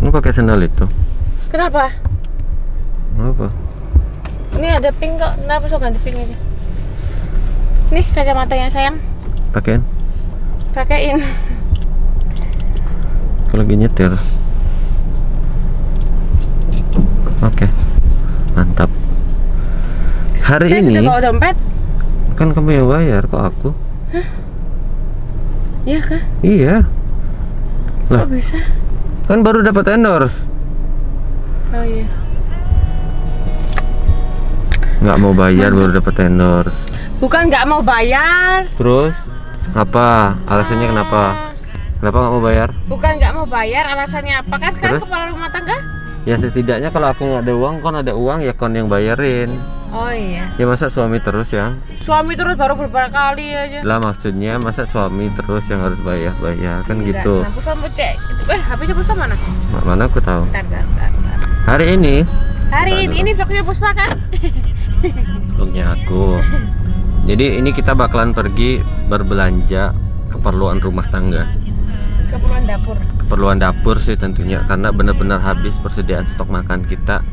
Mau pakai sandal itu? Kenapa? Apa? Ini ada pink kok. Kenapa so ganti pink aja? Nih kacamatanya sayang. Pakein? Pakein. Kalau lagi nyetir. Oke, mantap. Hari Saya ini sudah bawa dompet. kan kamu yang bayar, kok aku? Iya kah? Iya. Lah. Kok bisa? Kan baru dapat endorse. Oh iya. Nggak mau bayar baru dapat endorse. Bukan nggak mau bayar. Terus apa? Alasannya kenapa? Kenapa nggak mau bayar? Bukan nggak mau bayar, alasannya apa? Kan sekarang Terus? kepala rumah tangga. Ya setidaknya kalau aku nggak ada uang, kon ada uang ya kon yang bayarin. Oh iya. Ya masa suami terus yang? Suami terus baru beberapa kali aja. Lah maksudnya masa suami terus yang harus bayar kan Enggak. gitu. Nah, Puspa mau cek. HP-nya Puspa mana? Mana aku tahu. Bentar. Hari ini Hari Bentar ini vlognya Puspa kan? vlognya aku. Jadi ini kita bakalan pergi berbelanja keperluan rumah tangga. Keperluan dapur. Keperluan dapur sih tentunya karena benar-benar habis persediaan stok makan kita.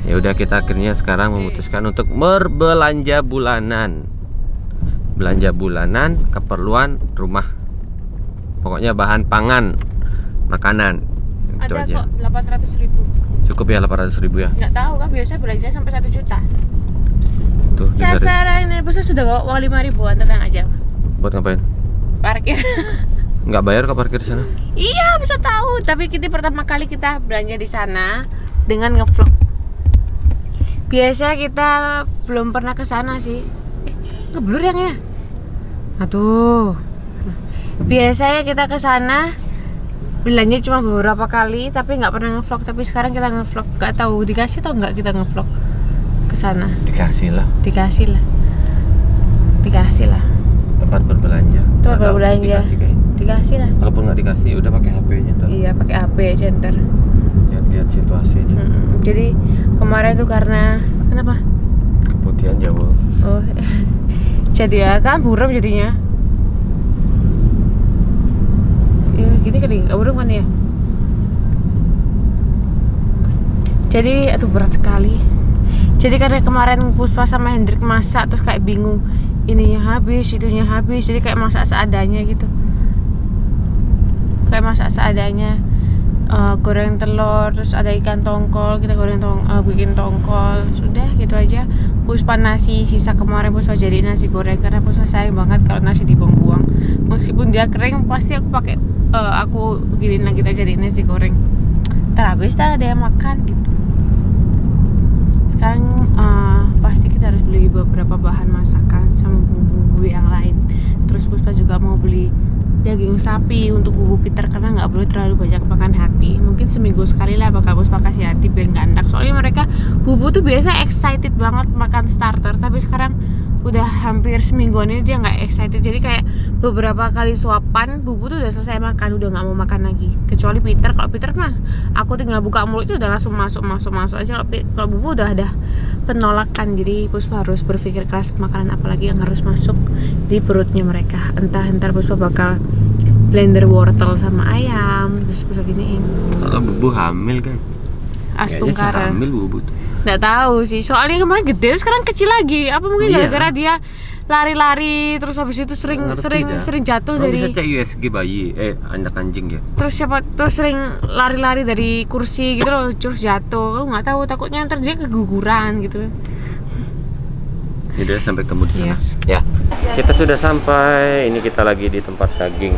Ya udah kita akhirnya sekarang memutuskan untuk berbelanja bulanan. Belanja bulanan keperluan rumah. Pokoknya bahan pangan, makanan. Itu Ada aja. kok 800.000. Cukup ya 800.000 ya. Nggak tahu kan biasanya belanja sampai 1 juta. Tuh dengerin. Sasarannya Puspa sudah bawa uang 5.000-an, tenang aja. Buat ngapain? Parkir. Nggak bayar kok parkir di sana? Iya bisa tahu, tapi kita pertama kali kita belanja di sana dengan ngevlog. Biasa kita belum pernah ke sana sih. Ngeblur yang ya. Aduh. Biasanya kita ke sana belanja cuma beberapa kali, tapi nggak pernah ngevlog. Tapi sekarang kita ngevlog. Nggak tahu dikasih atau nggak kita ngevlog ke sana. Dikasih lah. Dikasih lah. Tempat berbelanja. Tempat Nggak tahu, berbelanja. Dikasih kayaknya. Dikasih lah. Kalaupun nggak dikasih, udah pakai HP-nya ntar. Iya pakai HP center. Lihat situasinya. Jadi kemarin tuh karena kenapa? Keputihan jauh. Oh, jadi ya kan buram jadinya. Ya, gini kali nggak buram kan ya? Jadi itu berat sekali. Jadi karena kemarin Puspa sama Hendrik masak terus kayak bingung, ininya habis, itunya habis, jadi kayak masak seadanya gitu. Kayak masak seadanya. Goreng telur, terus ada ikan tongkol, kita bikin tongkol, sudah gitu aja. Puspa nasi sisa kemarin Puspa jadi nasi goreng karena Puspa sayang banget kalau nasi dibuang-buang. Meskipun dia kering pasti aku pakai aku beginin lagi, kita jadi nasi goreng. Terhabis dah ada yang makan gitu. Sekarang pasti kita harus beli beberapa bahan masakan sama bumbu-bumbu yang lain. Terus Puspa juga mau beli daging sapi untuk bubuk Peter karena nggak boleh terlalu banyak makan hati. Mungkin seminggu sekali lah bakal Puspa kasih hati biar nggak enak. Soalnya mereka bubu tuh biasa excited banget makan starter, tapi sekarang udah hampir semingguan ini dia nggak excited. Jadi kayak beberapa kali suapan bubu tuh udah selesai makan, udah nggak mau makan lagi. Kecuali Peter, kalau Peter mah aku tinggal buka mulut itu udah langsung masuk aja. Kalau bubu udah ada penolakan, jadi Puspa harus berpikir keras makanan apa lagi yang harus masuk di perutnya mereka. Entah ntar Puspa bakal blender wortel sama ayam terus Puspa giniin. Kalau bubu hamil guys. Astungkara. Hamil bubu tuh. Nggak tahu sih, soalnya kemarin gede sekarang kecil lagi. Apa mungkin Iya. gara-gara dia lari-lari terus habis itu sering jatuh Kamu dari bisa cek USG bayi, anak anjing ya. terus sering lari-lari dari kursi gitu loh, terus jatuh. Aku nggak tahu, takutnya ntar dia keguguran gitu. Jadi sampai ketemu di sana. Yes. Ya. Kita sudah sampai. Ini kita lagi di tempat daging.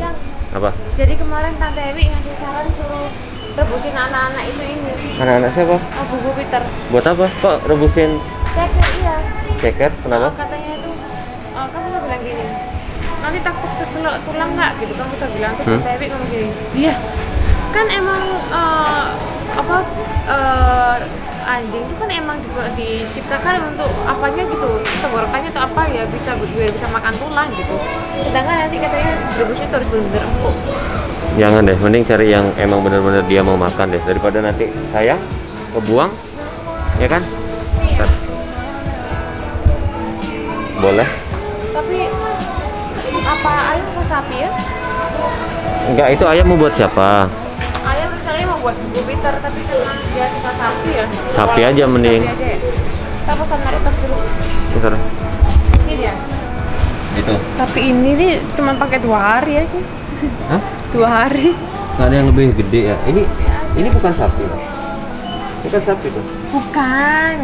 Apa? Jadi kemarin Tante Ewi ngasih saran suruh rebusin anak-anak itu ini. Anak-anak siapa? Bubu Peter. Buat apa? Kok rebusin Ceker iya. ceker? Kenapa? Katanya itu kamu tuh bilang gini, nanti takut keselak tulang nggak gitu, kamu tuh bilang tuh Tante Ewi kamu gini. Iya. Kan emang anjing itu kan emang diciptakan untuk apanya gitu, tenggorokannya atau apa ya, biar bisa makan tulang gitu. Sedangkan nanti katanya rebusnya tuh harus bener-bener empuk. Jangan deh, mending cari yang emang benar-benar dia mau makan deh, daripada nanti saya kebuang, ya kan? Iya. Boleh? Tapi apa ayam apa sapi ya? Enggak, itu ayam mau buat siapa? Ayam misalnya mau buat buku Peter, tapi karena dia suka sapi ya. Sapi aja mending. Sapi aja ya. Kita pesan Maritas dulu. Bentar. Ini dia. Itu. Tapi ini nih cuma pakai 2 hari aja. Hah? 2 hari. Nggak ada yang lebih gede ya? Ini bukan sapi. Bukan sapi tuh. Bukan.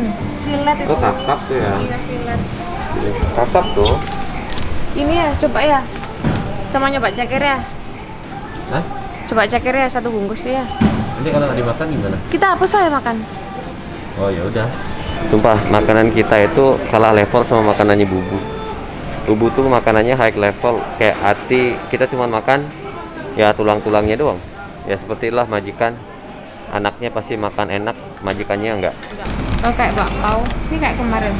Filet itu. Oh, kakap tuh ya. Iya, filet. Kakap tuh. Ini ya, coba ya. Sama nyoba ceker ya. Hah? Coba ceker ya, 1 bungkus tuh ya. Nanti kalau nggak dimakan gimana? Kita apa saya makan? Oh ya udah. Sumpah, makanan kita itu kalah level sama makanannya Bubu. Bubu tuh makanannya high level, kayak hati. Kita cuma makan ya tulang-tulangnya doang. Ya seperti itulah majikan. Anaknya pasti makan enak, majikannya enggak. Oh, kayak bakpao. Ini kayak kemarin.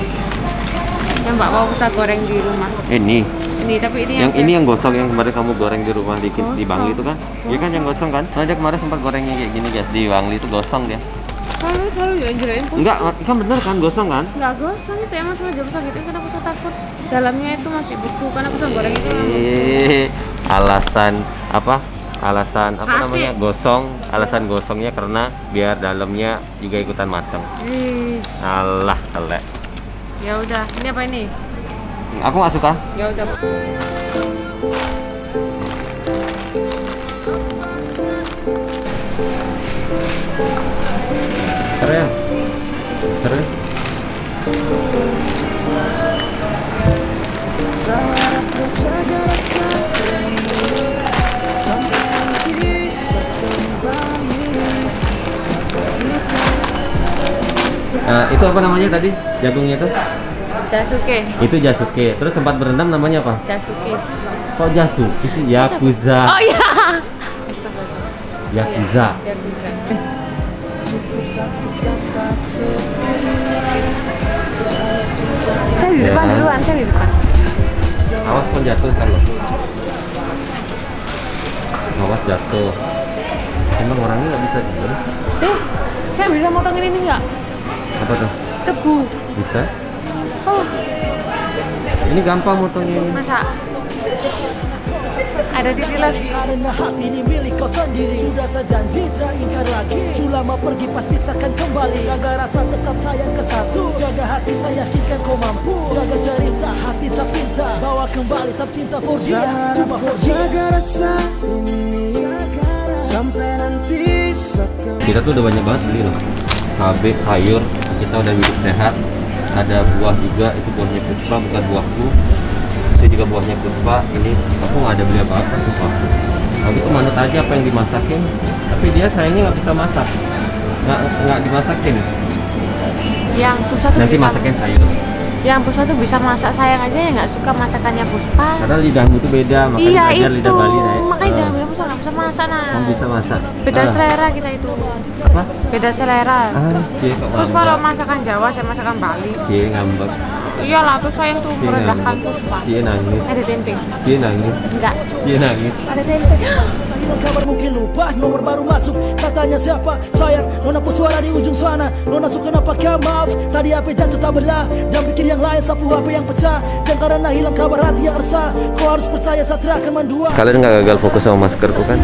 Yang bakpao bisa goreng di rumah. Ini, tapi ini Yang gosong yang kemarin kamu goreng di rumah di Bangli itu kan? Iya kan yang gosong kan? Nah, dia kemarin sempat gorengnya kayak gini guys, di Bangli itu gosong dia. Selalu jelain Enggak, kan bener kan gosong kan? Enggak gosong itu emang sengaja besar gitu, kenapa saya takut dalamnya itu masih beku karena aku goreng itu alasan apa namanya gosong, alasan gosongnya karena biar dalamnya juga ikutan matang. Alah telek. Ya udah, ini apa ini? Aku nggak suka. Ya udah. Keren. Keren. Itu apa namanya tadi? Jagungnya tuh? Jasuke. Itu jasuke. Terus tempat berendam namanya apa? Jasuke. Kok jasuke sih? Yakuza. Oh iya. Yakuza. Yakuza. Saya di depan duluan, saya di depan. Awas pun jatuh ntar loh. Awas jatuh. Emang orangnya nggak bisa diem. Saya bisa motongin ini nggak? Apa tuh? Tebu. Bisa? Oh, Ini gampang motongnya ini. masa? Ada titilan. Karena hati ini milik kau sendiri. Sudah sejanji tak ingkar lagi. Selama pergi pasti akan kembali. Jaga rasa tetap sayang ke satu. Jaga hati saya yakinkan kau mampu. Jaga cerita hati saya pinta. Bawa kembali sab cinta for dia. Cuma for dia. Jaga rasa ini sampai nanti. Kita tuh udah banyak banget beli loh. Cabai, sayur, kita udah hidup sehat. Ada buah juga, itu buahnya Puspa bukan buahku. Itu juga buahnya Puspa. Ini aku nggak ada beli apa-apa sumpah. Aku tuh manut aja apa yang dimasakin. Tapi dia sayangnya nggak bisa masak. Nggak dimasakin. Yang Puspa tuh Nanti bisa, masakin sayur. yang Puspa tuh bisa masak, sayang aja ya nggak suka masakannya Puspa. Karena lidahmu tuh beda, makanya Iya belajar itu, lidah Bali naik. makanya jangan bilang Puspa nggak bisa masak nah. Kamu bisa masak. Beda Ah. selera kita itu. Apa? Beda selera. Cie kok Terus kalau ngambek. masakan Jawa, saya masakan Bali. Cie ngambek. Iyalah, tuh saya tuh Cie merendahkan ngambek. Puspa. Cie nangis. Ada tempe? Cie nangis. Enggak. Cie nangis. Ada tempe. Hilang kabar mungkin lupa. Nomor baru masuk. Saya tanya siapa? Sayang. Nona suara di ujung sana. Nona suka nampaknya maaf. Tadi HP jatuh tak belah. Jangan pikir yang lain sapu HP yang pecah. Dan karena hilang kabar hati yang resah. Kau harus percaya Satria akan mendua. Kalian nggak gagal fokus sama maskerku kan?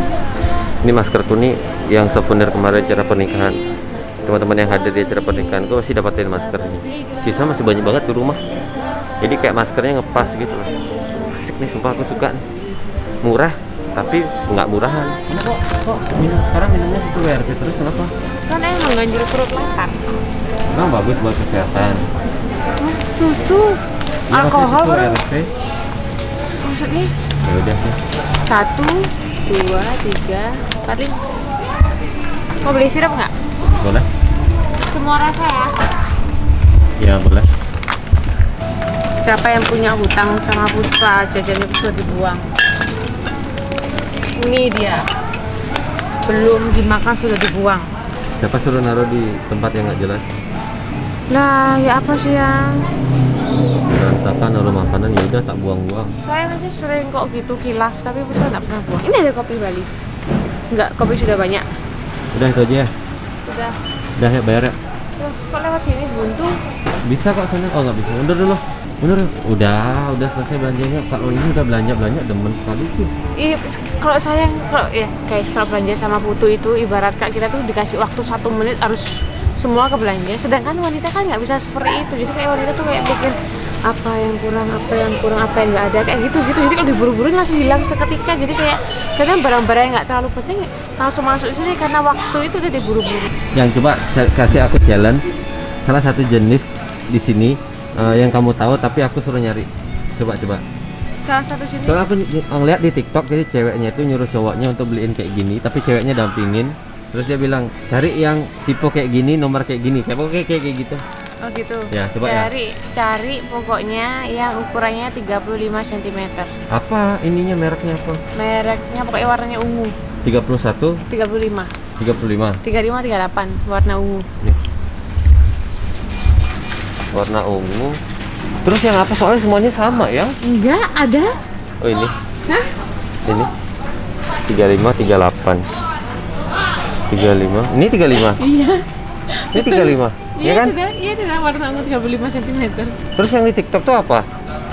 Ini maskerku nih yang souvenir kemarin acara pernikahan. Teman-teman yang hadir di acara pernikahan gue masih dapatin masker ini. Sisa masih banyak banget di rumah. Jadi kayak maskernya ngepas gitu loh. Asik nih, sumpah aku suka nih. Murah, tapi nggak murahan. Kok minum sekarang minumnya susu WRT terus kenapa? Kan emang ganjil perut lapar. Emang bagus buat kesehatan. Susu. Iya, Alkohol maksudnya bro. susu WRT. Maksudnya Ya udah sih. 1, 2, 3, 4, 5. Mau beli sirup nggak? Boleh? Semua rasa ya. Ya boleh. Siapa yang punya hutang sama Puspa, jajannya Puspa dibuang. Ini dia. Belum dimakan sudah dibuang. Siapa suruh naruh di tempat yang nggak jelas? Lah, ya apa sih yang? Berantakan naruh makanan, ya udah tak buang-buang. Saya nanti sering kok gitu kilaf, tapi Puspa nggak pernah buang. Ini ada kopi Bali. Enggak, kopi sudah banyak. Udah itu aja ya. Sudah. Udah ya bayar ya. Loh, kok lewat sini buntu? Bisa kok sana. Oh nggak bisa. Mundur dulu. Bener, udah selesai belanjanya. Kalau ini udah belanja demen sekali sih. Iya, kalau saya ya guys, kalau belanja sama Putu itu ibarat kak kita tuh dikasih waktu 1 menit harus semua ke belanja. Sedangkan wanita kan nggak bisa seperti itu. Jadi kayak wanita tuh kayak pikir apa yang kurang, apa yang nggak ada kayak gitu. Jadi kalau diburu-buru langsung hilang seketika. Jadi kayak kadang barang-barang yang nggak terlalu penting langsung masuk sini karena waktu itu udah diburu-buru. Yang coba kasih aku challenge salah satu jenis di sini yang kamu tahu tapi aku suruh nyari. Coba. Salah satu jenis. Soalnya aku ngeliat di TikTok, jadi ceweknya itu nyuruh cowoknya untuk beliin kayak gini, tapi ceweknya dampingin. Terus dia bilang cari yang tipe kayak gini, nomor kayak gini, kayak gitu. Oh gitu. Ya coba cari pokoknya yang ukurannya 35 cm. Apa ininya, mereknya apa? Mereknya pokoknya warnanya ungu. 31, 35, 35, 38 warna ungu. nih. Warna ungu. Terus yang apa, soalnya semuanya sama ya? Enggak ada. Oh ini. Hah? Ini 35, 38, 35. Ini 35. Iya. Ini 35. Iya kan? tidak warna ungu 35 cm. Terus yang di TikTok tuh apa?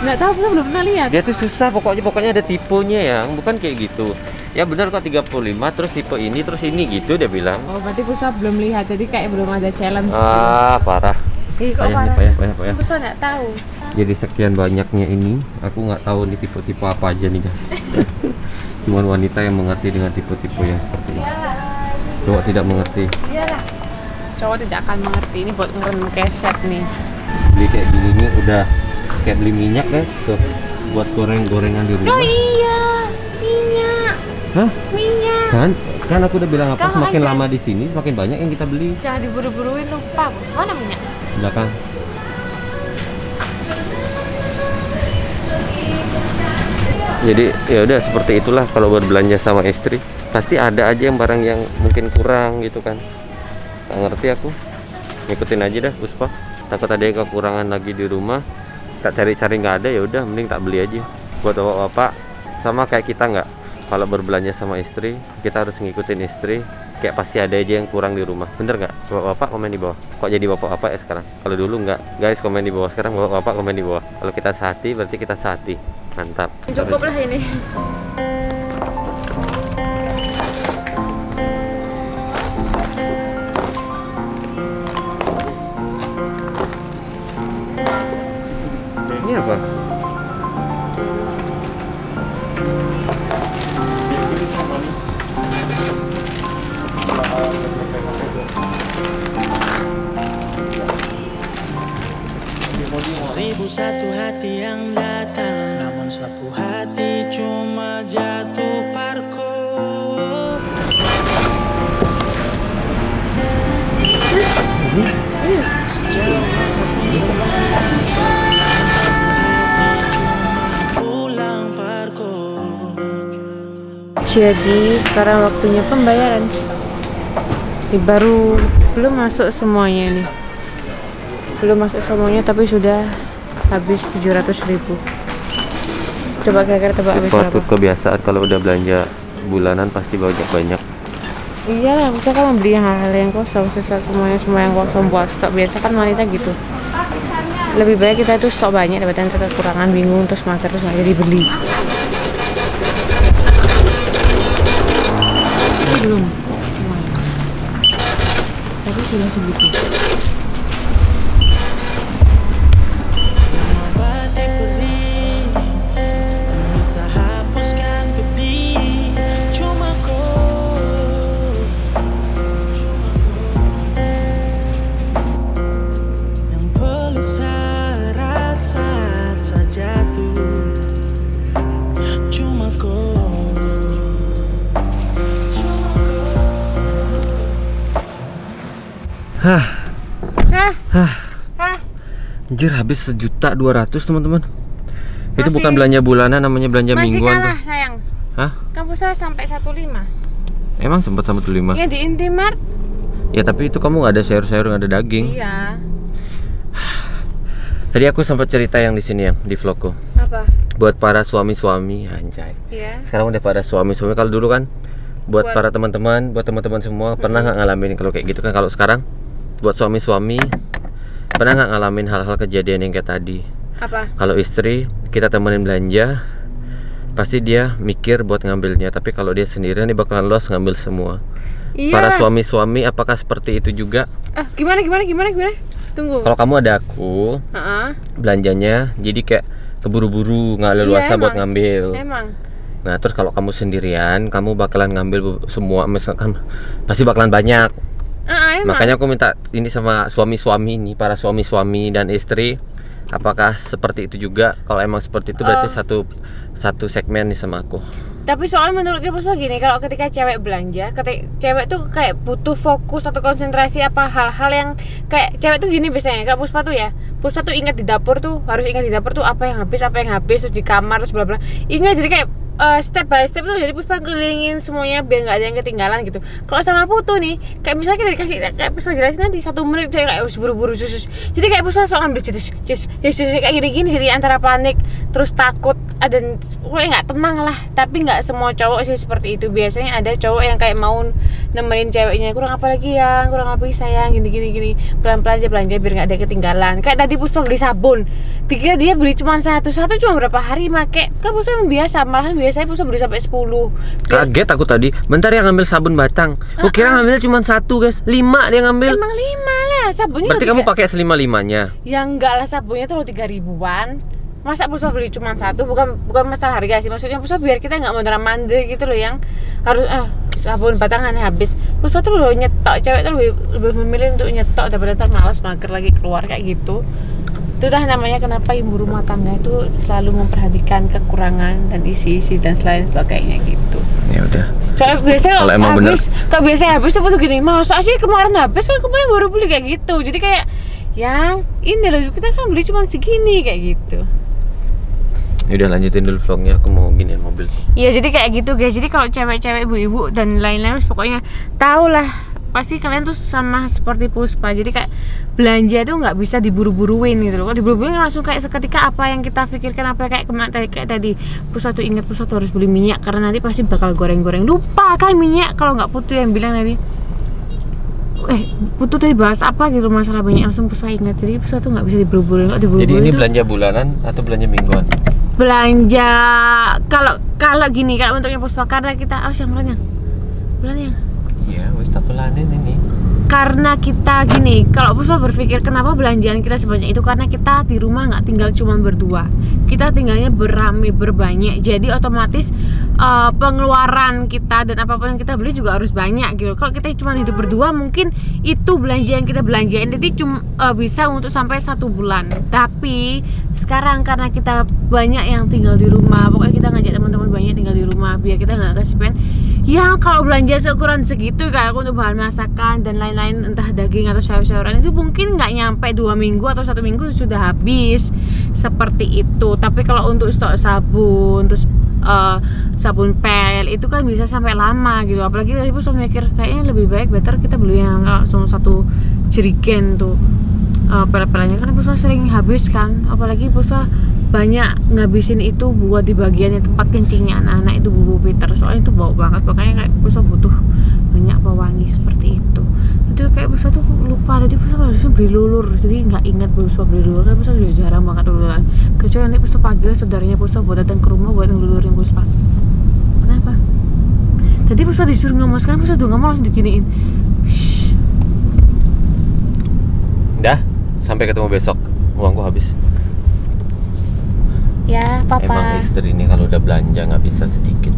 Enggak tahu, belum pernah lihat. Dia tuh susah, pokoknya ada tipenya yang bukan kayak gitu. Ya benar kok 35, terus tipe ini, terus ini gitu dia bilang. Oh, berarti Puspa belum lihat, jadi kayak belum ada challenge. Ah, parah. Ih, kok Payah nih, parah? payah. Puspa nggak tahu. Jadi sekian banyaknya ini, aku nggak tahu nih tipe-tipe apa aja nih guys. Cuman wanita yang mengerti dengan tipe-tipe yang seperti ini. Cowok tidak mengerti. Iyalah. Cowok tidak akan mengerti, ini buat ngerem keset nih. Beli kayak gini nih udah kayak beli minyak guys, tuh buat goreng-gorengan di rumah. Oh iya, minyak. Hah? Minyak. Kan aku udah bilang apa, Kamu semakin aja. lama di sini semakin banyak yang kita beli. Jangan diburu-buruin, lupa. Mana minyak? Belakang. Jadi ya udah seperti itulah kalau berbelanja sama istri, pasti ada aja yang barang yang mungkin kurang gitu kan. Gak ngerti aku, ngikutin aja dah Puspa. Takut ada yang kekurangan lagi di rumah, tak cari-cari nggak ada, ya udah mending tak beli aja. Buat bapak-bapak sama kayak kita nggak, kalau berbelanja sama istri kita harus ngikutin istri. Kayak pasti ada aja yang kurang di rumah, bener nggak? Bapak-bapak komen di bawah. Kok jadi bapak-bapak ya sekarang? Kalau dulu nggak, guys komen di bawah. Sekarang bapak-bapak komen di bawah. Kalau kita sehati berarti kita sehati. Mantap. Cukup lah ini. Ini apa? Seribu satu hati yang datang, namun sapu hati cuma jatuh parko. Sejauh apapun selangkah, namun sapu hati cuma pulang parko. Jadi sekarang waktunya pembayaran. Ini baru belum masuk semuanya nih. Belum masuk semuanya tapi sudah habis 700.000. Coba kira-kira tebak habis Suatu berapa? kebiasaan kalau udah belanja bulanan pasti banyak-banyak. Iya, bisa kan membeli hal-hal yang kosong, semua yang kosong buat stok. Biasa kan wanita gitu. Lebih baik kita itu stok banyak daripada kita kekurangan, bingung terus mager terus nggak jadi beli. Ini belum. Tapi sudah segitu. Mengobati perih, bisa hapuskan pedih. Cuma kau yang peluk saat saya jatuh. Cuma kau. Hah, Hah? anjir habis 1.200.000 teman-teman. Itu Masih- bukan belanja bulanan, namanya belanja Masih mingguan kalah tuh. sayang. Hah? Kamu sudah sampai 15. Emang sempat sama 5? Ya di Intimart. Ya tapi itu kamu nggak ada sayur-sayur, nggak ada daging. Iya. Tadi aku sempat cerita yang di sini yang di vlogku. Apa? Buat para suami-suami, anjay. Iya. Sekarang udah pada suami-suami. Kalau dulu kan buat Buat- para teman-teman, buat teman-teman semua pernah nggak ngalamin kalau kayak gitu kan? Kalau sekarang buat suami-suami pernah nggak ngalamin hal-hal kejadian yang kayak tadi? Apa? Kalau istri kita temenin belanja, pasti dia mikir buat ngambilnya. Tapi kalau dia sendirian, dia bakalan los ngambil semua. Iya. Para suami-suami apakah seperti itu juga? Gimana? Tunggu. Kalau kamu ada aku, belanjanya jadi kayak keburu-buru, nggak leluasa Iya, buat emang. ngambil. Emang. Nah terus kalau kamu sendirian, kamu bakalan ngambil semua, misalkan pasti bakalan banyak. Emang. Makanya aku minta ini sama suami-suami nih, para suami-suami dan istri, apakah seperti itu juga? Kalau emang seperti itu berarti satu segmen nih sama aku. Tapi soalnya menurutnya Puspa gini, kalau ketika cewek belanja, cewek tuh kayak butuh fokus atau konsentrasi apa hal-hal yang kayak cewek tuh gini biasanya. Kalau Puspa tuh ingat di dapur tuh, harus ingat di dapur tuh apa yang habis, terus di kamar terus bla bla. Ingat, jadi kayak step by step tuh, jadi Puspa kelilingin semuanya biar nggak ada yang ketinggalan gitu. Kalau sama Putu nih, kayak misalnya kita dikasih, kayak Puspa jelasin nanti 1 menit saya kayak harus buru-buru susus. Jadi kayak Puspa sok ngambil just kayak gini-gini, jadi antara panik terus takut, ada pokoknya nggak tenang lah. Tapi nggak semua cowok sih seperti itu. Biasanya ada cowok yang kayak mau nemenin ceweknya, kurang apa lagi ya, kurang apa lagi sayang, gini pelan-pelan aja belanja biar nggak ada ketinggalan. Kayak tadi Puspa beli sabun, dikira dia beli cuma satu cuma berapa hari make, kan Puspa emang biasa, malahan biasanya Puspa beli sampai 10. Kaget aku tadi, bentar yang ngambil sabun batang. Aku kira ngambil cuma 1 guys, 5 dia ngambil. Emang 5 lah sabunnya. Berarti kamu pakai selima-limanya. Ya enggak lah, sabunnya tuh 3 ribuan. Masa Puspa beli cuma 1, bukan masalah harga sih. Maksudnya Puspa biar kita nggak mondar-mandir gitu loh, yang harus sabun batangan habis. Puspa tuh loh nyetok, cewek tuh lebih memilih untuk nyetok daripada ntar malas mager lagi keluar kayak gitu. Itu dah namanya kenapa ibu rumah tangga itu selalu memperhatikan kekurangan dan isi-isi dan lain sebagainya gitu. Ya udah. Soalnya biasanya Kalau emang kalau biasanya habis tuh tuh gini, masa sih kemarin habis, kan kemarin baru beli kayak gitu. Jadi kayak yang ini loh, kita kan beli cuma segini kayak gitu. Udah lanjutin dulu vlognya, aku mau giniin mobil. Iya, jadi kayak gitu guys. Jadi kalau cewek-cewek, ibu-ibu dan lain-lain pokoknya tahu lah, pasti kalian tuh sama seperti Puspa. Jadi kayak belanja tuh nggak bisa diburu-buruin gitu loh. Kalau diburu-buruin langsung kayak seketika apa yang kita pikirkan, apa kayak kayak tadi Puspa tuh ingat, Puspa tuh harus beli minyak karena nanti pasti bakal goreng-goreng. Lupa kan minyak, kalau nggak Putu yang bilang tadi. Putu tadi bahas apa gitu masalah minyak, langsung Puspa ingat. Jadi Puspa tuh nggak bisa diburu-buruin. Jadi ini belanja bulanan atau belanja mingguan? Belanja kalau gini, kalau menurutnya Puspa, karena kita yang belanja. Iya, wis tak pelanin ini. Karena kita gini, kalau Puspa berpikir kenapa belanjaan kita sebanyak itu, karena kita di rumah nggak tinggal cuma berdua, kita tinggalnya berbanyak, jadi otomatis pengeluaran kita dan apapun yang kita beli juga harus banyak gitu. Kalau kita cuma hidup berdua, mungkin itu belanja yang kita belanjain jadi cuma bisa untuk sampai 1 bulan. Tapi sekarang karena kita banyak yang tinggal di rumah, pokoknya kita ngajak teman-teman banyak tinggal di rumah biar kita nggak kesepian. Ya kalau belanja seukuran segitu kan untuk bahan masakan dan lain-lain, entah daging atau sayur-sayuran, itu mungkin nggak nyampe 2 minggu atau 1 minggu sudah habis seperti itu. Tapi kalau untuk stok sabun, terus sabun pel itu kan bisa sampai lama gitu. Apalagi tadi Puspa mikir kayaknya lebih baik better kita beli yang langsung 1 jerigen tuh pel-pelannya, karena Puspa sering habis kan. Apalagi Puspa banyak ngabisin itu buat di bagian yang tempat kencingnya anak-anak itu bubuk Peter, soalnya itu bau banget. Makanya kayak Puspa butuh banyak pewangi seperti itu. Itu kayak Puspa tuh lupa, tadi Puspa harusnya beli lulur, jadi nggak ingat Puspa beli lulur. Kan Puspa juga jarang banget luluran, kecuali nanti Puspa panggil saudaranya Puspa buat datang ke rumah buat ngelulurin Puspa. Kenapa? Tadi Puspa disuruh ngomong, sekarang Puspa tuh ngomong langsung diginiin. Dah, sampai ketemu besok. Uangku habis. Ya, Papa. Emang istri ini kalau udah belanja nggak bisa sedikit.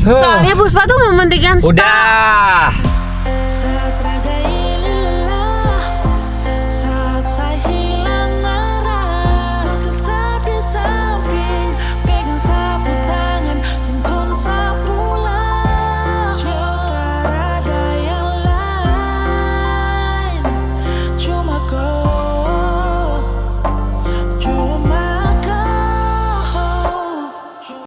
Soalnya Puspa tuh mementingkan stok. Udah.